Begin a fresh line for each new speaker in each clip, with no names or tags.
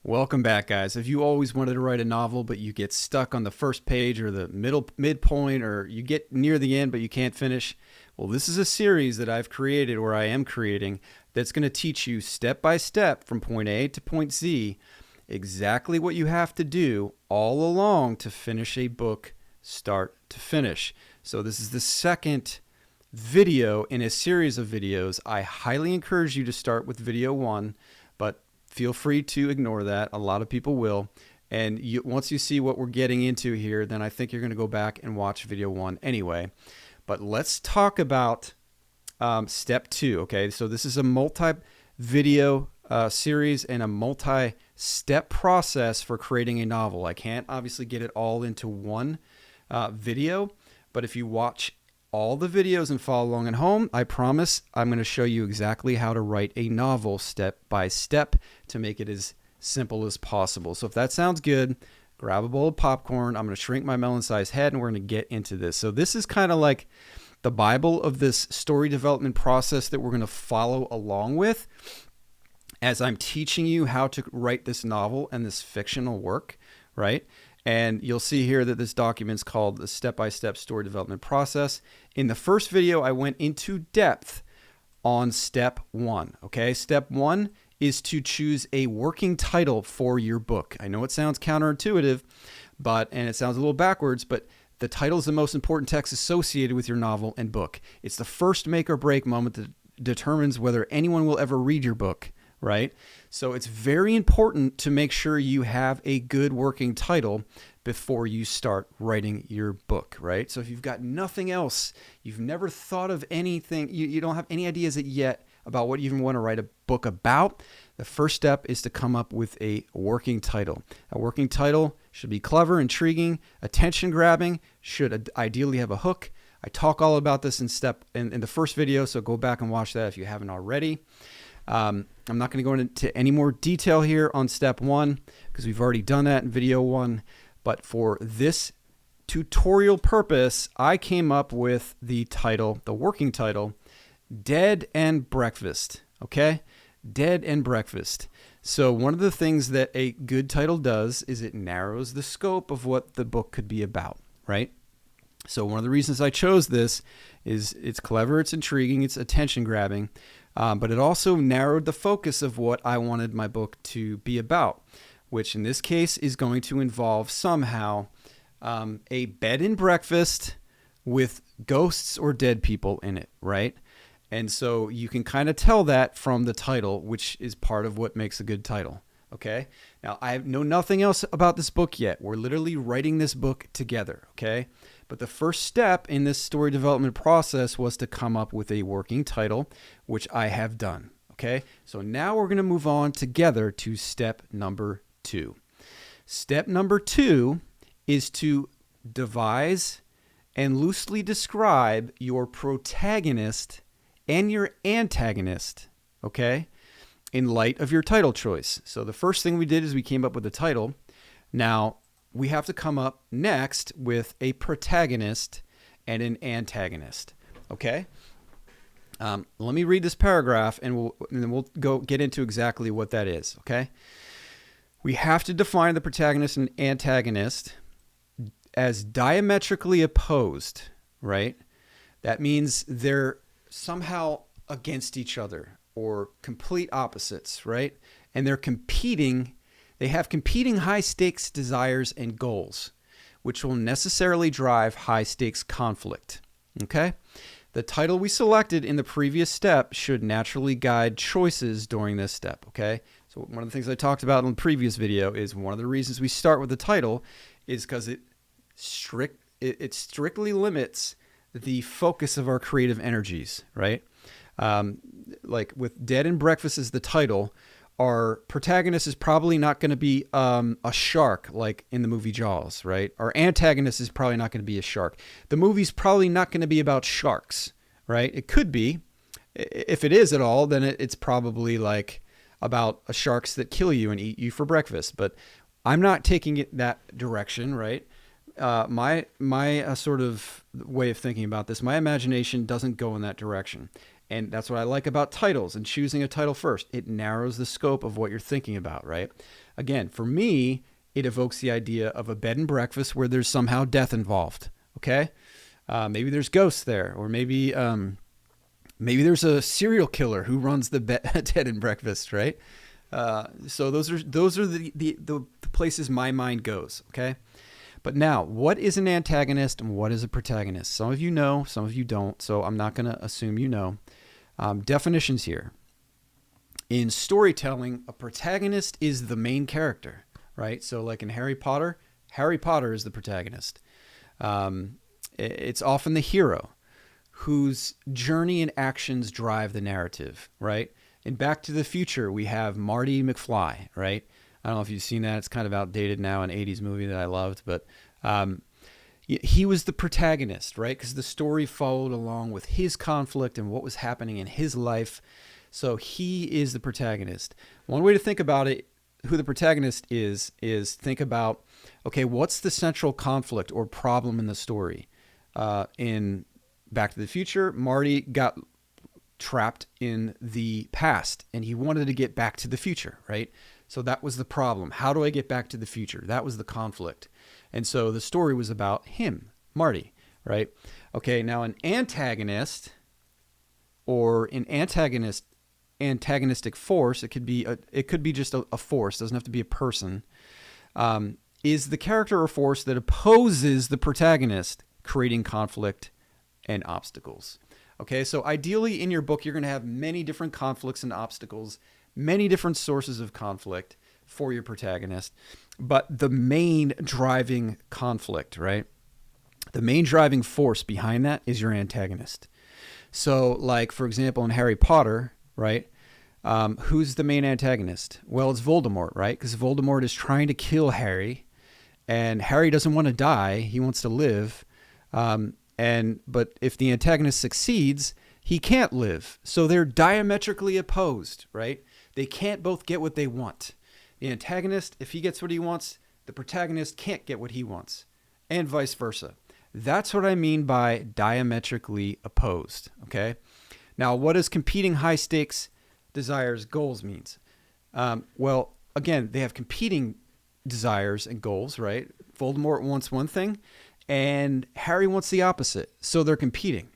Welcome back, guys. If you always wanted to write a novel, but you get stuck on the first page or the midpoint, or you get near the end, but you can't finish, well, this is a series that I've created, or I am creating, that's going to teach you step by step from point A to point Z exactly what you have to do all along to finish a book start to finish. So this is the second video in a series of videos. I highly encourage you to start with video one, but feel free to ignore that. A lot of people will. And once you see what we're getting into here, then I think you're going to go back and watch video one anyway. But let's talk about step two. Okay, so this is a multi-video series and a multi-step process for creating a novel. I can't obviously get it all into one video, but if you watch all the videos and follow along at home, I promise I'm going to show you exactly how to write a novel step by step to make it as simple as possible. So if that sounds good, grab a bowl of popcorn. I'm going to shrink my melon-sized head and we're going to get into this. So this is kind of like the Bible of this story development process that we're going to follow along with as I'm teaching you how to write this novel and this fictional work, right? And you'll see here that this document's called the Step-by-Step Story Development Process. In the first video, I went into depth on step one, okay? Step one is to choose a working title for your book. I know it sounds counterintuitive, and it sounds a little backwards, but the title is the most important text associated with your novel and book. It's the first make or break moment that determines whether anyone will ever read your book, right? So it's very important to make sure you have a good working title before you start writing your book, right? So if you've got nothing else, you've never thought of anything, you don't have any ideas yet about what you even want to write a book about, the first step is to come up with a working title. A working title should be clever, intriguing, attention-grabbing, should ideally have a hook. I talk all about this in the first video, so go back and watch that if you haven't already. I'm not going to go into any more detail here on step one because we've already done that in video one. But for this tutorial purpose, I came up with the title, the working title, Dead and Breakfast. Okay? Dead and Breakfast. So one of the things that a good title does is it narrows the scope of what the book could be about, right? So one of the reasons I chose this is it's clever, it's intriguing, it's attention-grabbing. But it also narrowed the focus of what I wanted my book to be about, which in this case is going to involve somehow a bed and breakfast with ghosts or dead people in it, right? And so you can kind of tell that from the title, which is part of what makes a good title, okay? Now, I know nothing else about this book yet. We're literally writing this book together, okay? But the first step in this story development process was to come up with a working title, which I have done. Okay, so now we're going to move on together to step number two. Step number two is to devise and loosely describe your protagonist and your antagonist, okay, in light of your title choice. So the first thing we did is we came up with a title. Now, we have to come up next with a protagonist and an antagonist, okay? Let me read this paragraph and then we'll go get into exactly what that is, okay? We have to define the protagonist and antagonist as diametrically opposed, right? That means they're somehow against each other or complete opposites, right? And they're competing. They have competing high-stakes desires and goals, which will necessarily drive high-stakes conflict, okay? The title we selected in the previous step should naturally guide choices during this step, okay? So one of the things I talked about in the previous video is one of the reasons we start with the title is because it strictly limits the focus of our creative energies, right? Like with Dead and Breakfast as the title, our protagonist is probably not going to be a shark like in the movie Jaws, right? Our antagonist is probably not going to be a shark. The movie's probably not going to be about sharks, right? It could be. If it is at all, then it's probably like about sharks that kill you and eat you for breakfast. But I'm not taking it that direction, right? My sort of way of thinking about this, my imagination doesn't go in that direction. And that's what I like about titles and choosing a title first. It narrows the scope of what you're thinking about, right? Again, for me, it evokes the idea of a bed and breakfast where there's somehow death involved. Okay. Maybe there's ghosts there, or maybe there's a serial killer who runs the bed and breakfast, right? So those are the places my mind goes. Okay. But now, what is an antagonist and what is a protagonist? Some of you know, some of you don't, so I'm not going to assume you know. Definitions here. In storytelling, a protagonist is the main character, right? So like in Harry Potter is the protagonist. It's often the hero whose journey and actions drive the narrative, right? In Back to the Future, we have Marty McFly, right? I don't know if you've seen that. It's kind of outdated now, an 80s movie that I loved, but he was the protagonist, right? Because the story followed along with his conflict and what was happening in his life. So he is the protagonist. One way to think about it, who the protagonist is think about, okay, what's the central conflict or problem in the story? In Back to the Future, Marty got trapped in the past and he wanted to get back to the future, right? So that was the problem. How do I get back to the future? That was the conflict. And so the story was about him, Marty, right? Okay, now an antagonist or an antagonistic force, it could be just a force, doesn't have to be a person, is the character or force that opposes the protagonist, creating conflict and obstacles. Okay, so ideally in your book, you're going to have many different conflicts and obstacles, many different sources of conflict for your protagonist, but the main driving conflict, right? The main driving force behind that is your antagonist. So like, for example, in Harry Potter, right? Who's the main antagonist? Well, it's Voldemort, right? Because Voldemort is trying to kill Harry, and Harry doesn't want to die. He wants to live. But if the antagonist succeeds, he can't live. So they're diametrically opposed, right? They can't both get what they want. The antagonist, if he gets what he wants, the protagonist can't get what he wants, and vice versa. That's what I mean by diametrically opposed, okay? Now, what does competing high stakes desires goals means? Well, again, they have competing desires and goals, right? Voldemort wants one thing, and Harry wants the opposite. So they're competing.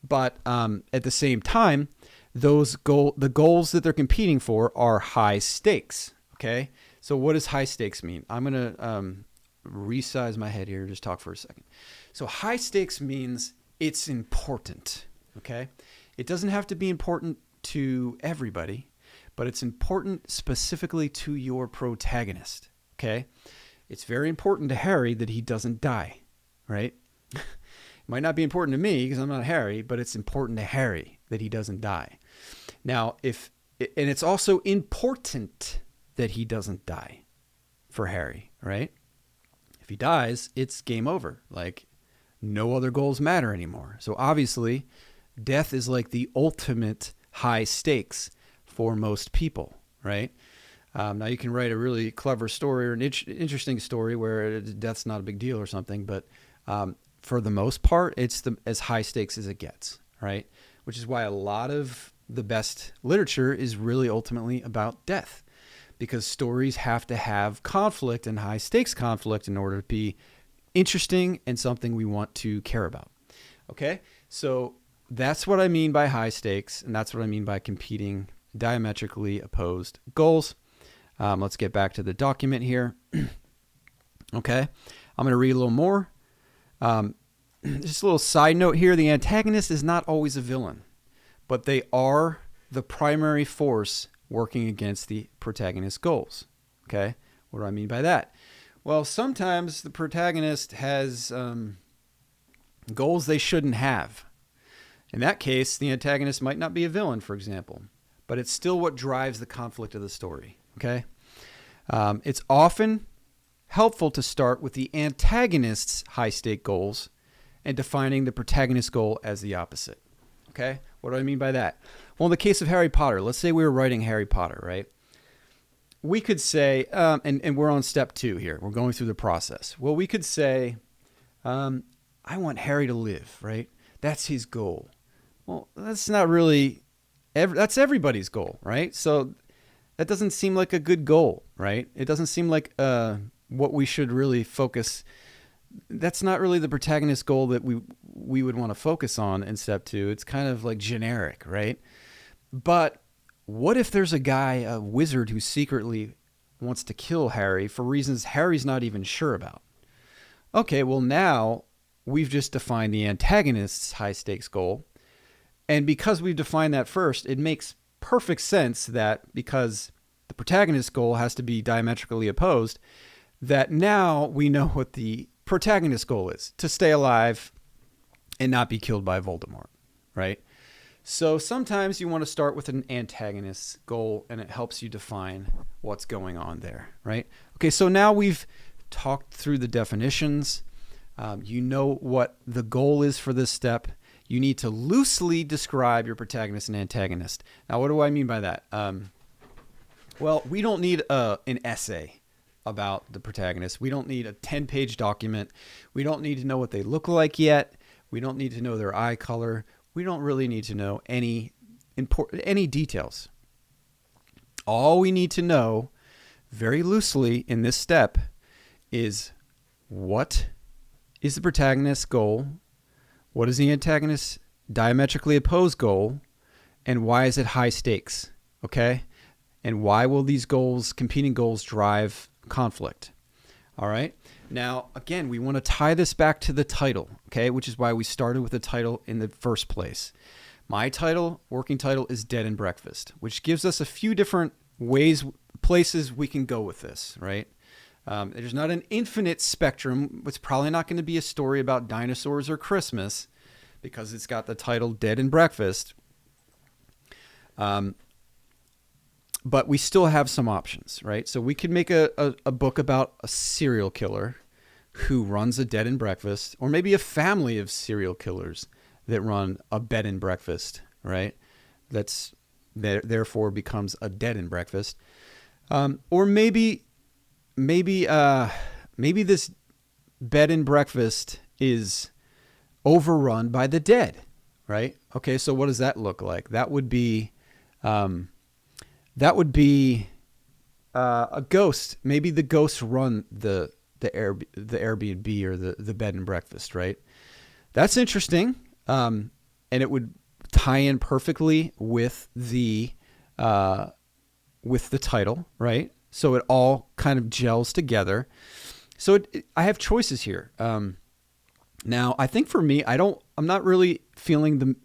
But at the same time, the goals that they're competing for are high stakes. Okay. So what does high stakes mean? I'm going to resize my head here. Just talk for a second. So high stakes means it's important. Okay. It doesn't have to be important to everybody, but it's important specifically to your protagonist. Okay. It's very important to Harry that he doesn't die. Right? It might not be important to me because I'm not Harry, but it's important to Harry that he doesn't die. Now, and it's also important that he doesn't die for Harry, right? If he dies, it's game over. Like, no other goals matter anymore. So obviously, death is like the ultimate high stakes for most people, right? Now you can write a really clever story or an interesting story where death's not a big deal or something, but for the most part, it's as high stakes as it gets, right? Which is why a lot of the best literature is really ultimately about death, because stories have to have conflict and high stakes conflict in order to be interesting and something we want to care about. Okay, so that's what I mean by high stakes, and that's what I mean by competing diametrically opposed goals. Let's get back to the document here. Okay, I'm going to read a little more. Just a little side note here. The antagonist is not always a villain, but they are the primary force working against the protagonist's goals. Okay, what do I mean by that? Well, sometimes the protagonist has goals they shouldn't have. In that case, the antagonist might not be a villain, for example, but it's still what drives the conflict of the story. Okay, it's often helpful to start with the antagonist's high-stake goals and defining the protagonist's goal as the opposite. Okay, what do I mean by that? Well, in the case of Harry Potter, let's say we were writing Harry Potter, right? We could say, and we're on step 2 here. We're going through the process. Well, we could say, I want Harry to live, right? That's his goal. Well, that's not really, that's everybody's goal, right? So that doesn't seem like a good goal, right? It doesn't seem like what we should really focus. That's not really the protagonist goal that we would want to focus on in step 2. It's kind of like generic, right? But what if there's a wizard who secretly wants to kill Harry for reasons Harry's not even sure about? Okay, well now we've just defined the antagonist's high stakes goal. And because we've defined that first, it makes perfect sense that because the protagonist's goal has to be diametrically opposed, that now we know what the protagonist's goal is: to stay alive and not be killed by Voldemort, right? So sometimes you want to start with an antagonist's goal, and it helps you define what's going on there, right? Okay, so now we've talked through the definitions. You know what the goal is for this step. You need to loosely describe your protagonist and antagonist. Now, what do I mean by that? Well, we don't need an essay about the protagonist. We don't need a 10-page document. We don't need to know what they look like yet. We don't need to know their eye color. We don't really need to know any details. All we need to know very loosely in this step is what is the protagonist's goal, what is the antagonist's diametrically opposed goal, and why is it high stakes, okay? And why will these competing goals, drive conflict? All right. Now, again, we want to tie this back to the title, okay? Which is why we started with the title in the first place. My working title, is Dead and Breakfast, which gives us a few different places we can go with this, right? There's not an infinite spectrum. It's probably not going to be a story about dinosaurs or Christmas because it's got the title Dead and Breakfast. But we still have some options, right? So we could make a book about a serial killer who runs a bed and breakfast, or maybe a family of serial killers that run a bed and breakfast, right? That's therefore becomes a dead and breakfast. Or maybe this bed and breakfast is overrun by the dead, right? Okay, so what does that look like? That would be a ghost. Maybe the ghosts run the Airbnb or the bed and breakfast, right? That's interesting, and it would tie in perfectly with the title, right? So it all kind of gels together. So I have choices here. Now, I think for me, I'm not really feeling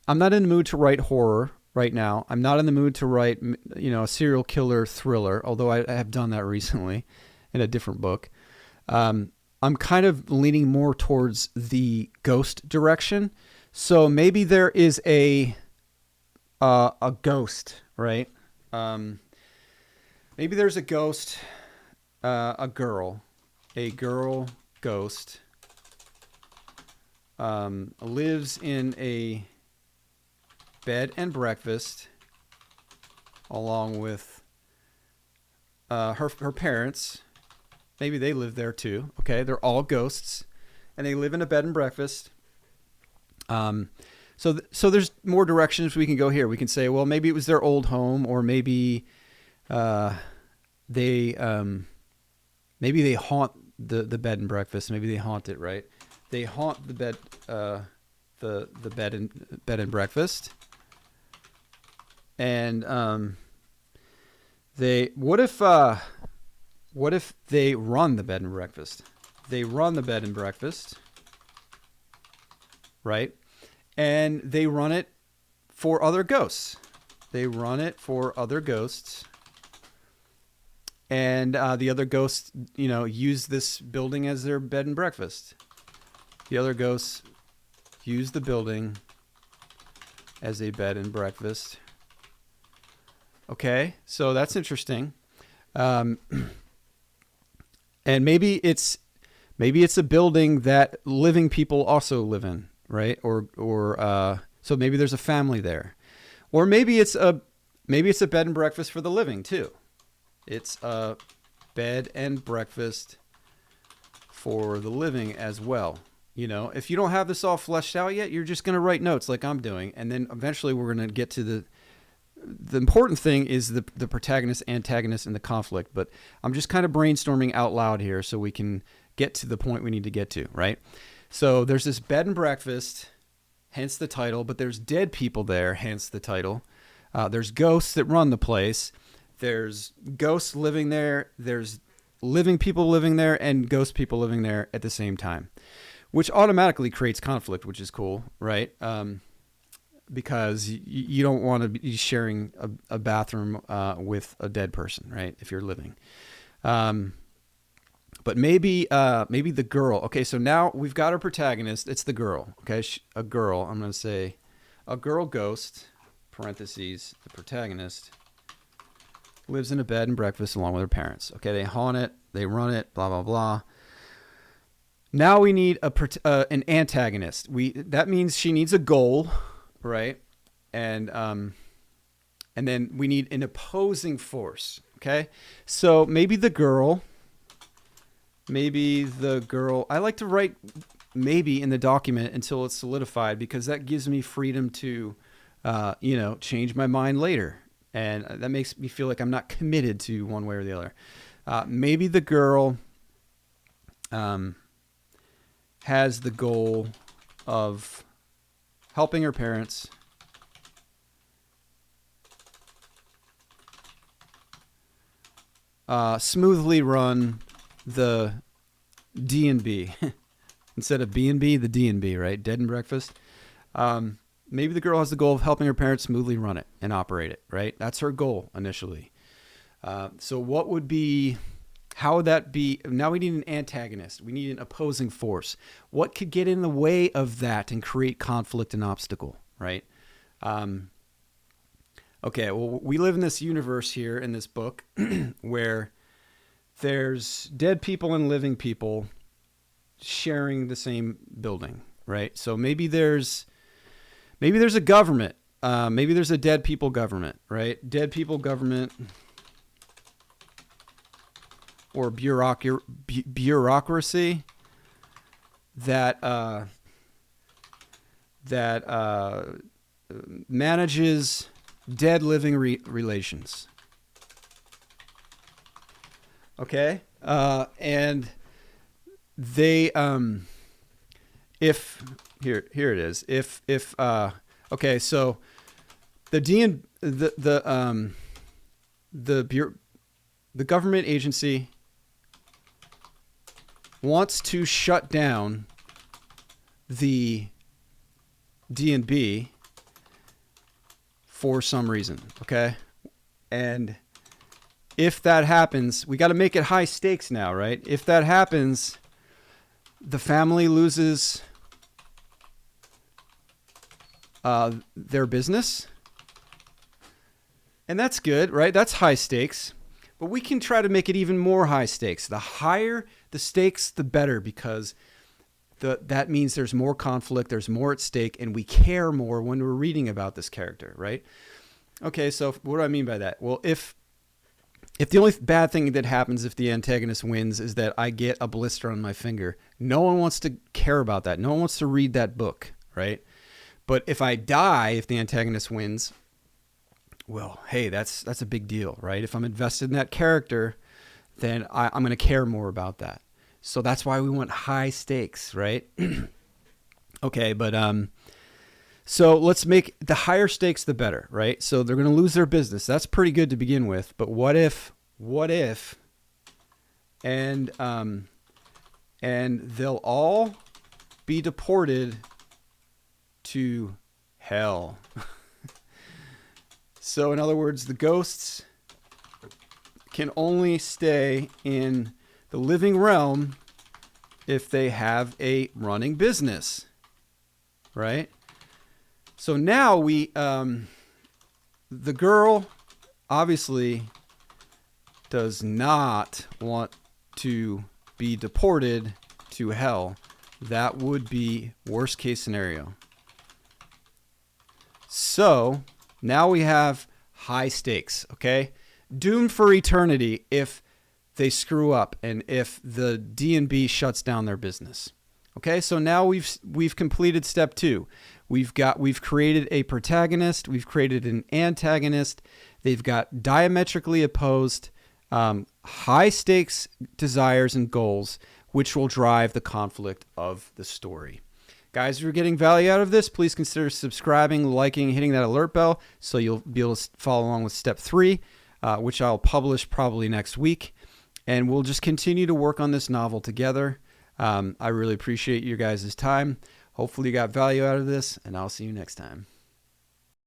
I'm not in the mood to write horror right now. I'm not in the mood to write, a serial killer thriller, although I have done that recently in a different book. I'm kind of leaning more towards the ghost direction. So maybe there is a ghost, right? Maybe there's a ghost, a girl ghost, lives in a bed and breakfast along with her parents. Maybe they live there too. Okay, they're all ghosts, and they live in a bed and breakfast. So there's more directions we can go here. We can say, well, maybe it was their old home, or maybe they haunt the bed and breakfast. Maybe they haunt it, right? They haunt the bed, the bed and breakfast. And what if they run the bed and breakfast? They run the bed and breakfast, right? And they run it for other ghosts. They run it for other ghosts. And the other ghosts, use this building as their bed and breakfast. The other ghosts use the building as a bed and breakfast. Okay, so that's interesting. And maybe it's a building that living people also live in, right? Or so maybe there's a family there. Or maybe it's a bed and breakfast for the living too. It's a bed and breakfast for the living as well. If you don't have this all fleshed out yet, you're just going to write notes like I'm doing. And then eventually we're going to get to the important thing is the protagonist, antagonist, and the conflict. But I'm just kind of brainstorming out loud here so we can get to the point we need to get to, right? So there's this bed and breakfast, hence the title, but there's dead people there, hence the title. There's ghosts that run the place. There's ghosts living there. There's living people living there and ghost people living there at the same time, which automatically creates conflict, which is cool, right? Because you don't want to be sharing a bathroom with a dead person, right? If you're living. But maybe the girl. Okay, so now we've got our protagonist. It's the girl, okay? A girl. I'm going to say a girl ghost, parentheses, the protagonist, lives in a bed and breakfast along with her parents. Okay, they haunt it, they run it, blah, blah, blah. Now we need an antagonist. That means she needs a goal, right? And then we need an opposing force, okay? So maybe the girl, I like to write maybe in the document until it's solidified because that gives me freedom to, change my mind later. And that makes me feel like I'm not committed to one way or the other. Maybe the girl has the goal of helping her parents smoothly run the D&B. Instead of B&B, the D&B, right? Dead and breakfast. Maybe the girl has the goal of helping her parents smoothly run it and operate it, right? That's her goal initially. So how would that be? Now we need an antagonist. We need an opposing force. What could get in the way of that and create conflict and obstacle, right? Okay, well, we live in this universe here in this book where there's dead people and living people sharing the same building, right? So maybe there's a government. Maybe there's a dead people government, right? Dead people government or bureaucracy that manages dead living relations. Okay? And they if here it is. Okay, so the government agency wants to shut down the D&B for some reason, okay? And if that happens, we got to make it high stakes now, right? If that happens, the family loses their business. And that's good, right? That's high stakes. But we can try to make it even more high stakes. The higher the stakes, the better, because that means there's more conflict, there's more at stake, and we care more when we're reading about this character, right? Okay, so what do I mean by that? Well, if the only bad thing that happens if the antagonist wins is that I get a blister on my finger, no one wants to care about that. No one wants to read that book, right? But if I die, if the antagonist wins, well, hey, that's a big deal, right? If I'm invested in that character, then I'm going to care more about that. So that's why we want high stakes, right? Okay, but so let's make the higher stakes the better, right? So they're going to lose their business. That's pretty good to begin with. But what if, and they'll all be deported to hell. So in other words, the ghosts can only stay in the living realm if they have a running business, right? So now the girl obviously does not want to be deported to hell. That would be worst case scenario. So now we have high stakes, okay? Doomed for eternity if they screw up and if the D&B shuts down their business. Okay, so now we've completed step 2. We've created a protagonist, we've created an antagonist. They've got diametrically opposed high stakes desires and goals, which will drive the conflict of the story. Guys, if you're getting value out of this, please consider subscribing, liking, hitting that alert bell so you'll be able to follow along with step 3, which I'll publish probably next week. And we'll just continue to work on this novel together. I really appreciate your guys' time. Hopefully you got value out of this, and I'll see you next time.